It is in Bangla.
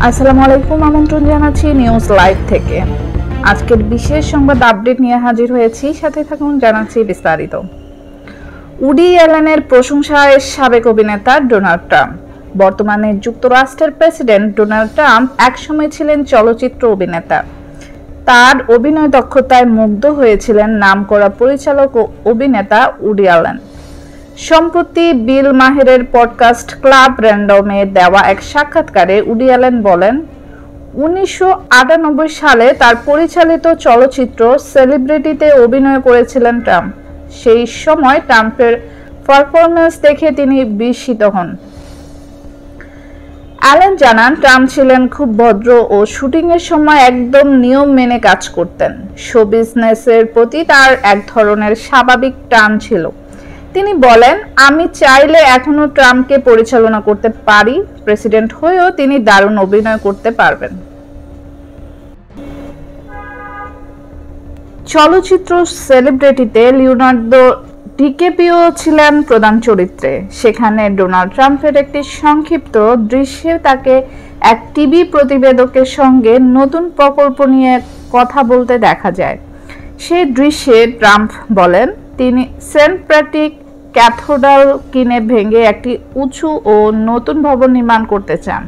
আসসালামু আলাইকুম, আমন্ত্রণ জানাচ্ছি নিউজ লাইভ থেকে। আজকের বিশেষ সংবাদ আপডেট নিয়ে হাজির হয়েছি, সাথে থাকুন, জানাচ্ছি বিস্তারিত। উডি অ্যালেনের প্রশংসায় সাবেক অভিনেতা ডোনাল্ড ট্রাম্প। বর্তমানে যুক্তরাষ্ট্রের প্রেসিডেন্ট ডোনাল্ড ট্রাম্প একসময় ছিলেন চলচ্চিত্র অভিনেতা। তার অভিনয় দক্ষতায় মুগ্ধ হয়েছিলেন নামকরা পরিচালক ও অভিনেতা উডি অ্যালেন। সম্প্রতি বিল মাহেরের পডকাস্ট ক্লাব র্যান্ডমে দেওয়া এক সাক্ষাৎকারে উডি অ্যালেন বলেন, 1998 সালে তার পরিচালিত চলচ্চিত্র সেলিব্রিটিতে অভিনয় করেছিলেন ট্রাম্প। সেই সময় ট্রাম্পের পারফরম্যান্স দেখে তিনি বিস্মিত হন। অ্যালেন জানান, ট্রাম্প ছিলেন খুব ভদ্র ও শুটিংয়ের সময় একদম নিয়ম মেনে কাজ করতেন। শো বিজনেসের প্রতি তার এক ধরনের স্বাভাবিক টান ছিল। তিনি বলেন, আমি চাইলে এখনো ট্রাম্পকে পরিচালনা করতে পারি। প্রেসিডেন্ট হয়েও তিনি দারুণ অভিনয় করতে পারবেন। চলচ্চিত্র সেলিব্রিটিতে লিওনার্দো ডিক্যাপ্রিও ছিলেন প্রধান চরিত্রে। সেখানে ডোনাল্ড ট্রাম্পের একটি সংক্ষিপ্ত দৃশ্যে তাকে এক টিভি প্রতিবেদকের সঙ্গে নতুন প্রকল্প নিয়ে কথা বলতে দেখা যায়। সেই দৃশ্যে ট্রাম্প বলেন, তিনি সেন্ট প্যাট্রিক ক্যাথেড্রাল কিনে ভেঙে একটি উঁচু ও নতুন ভবন নির্মাণ করতে চান।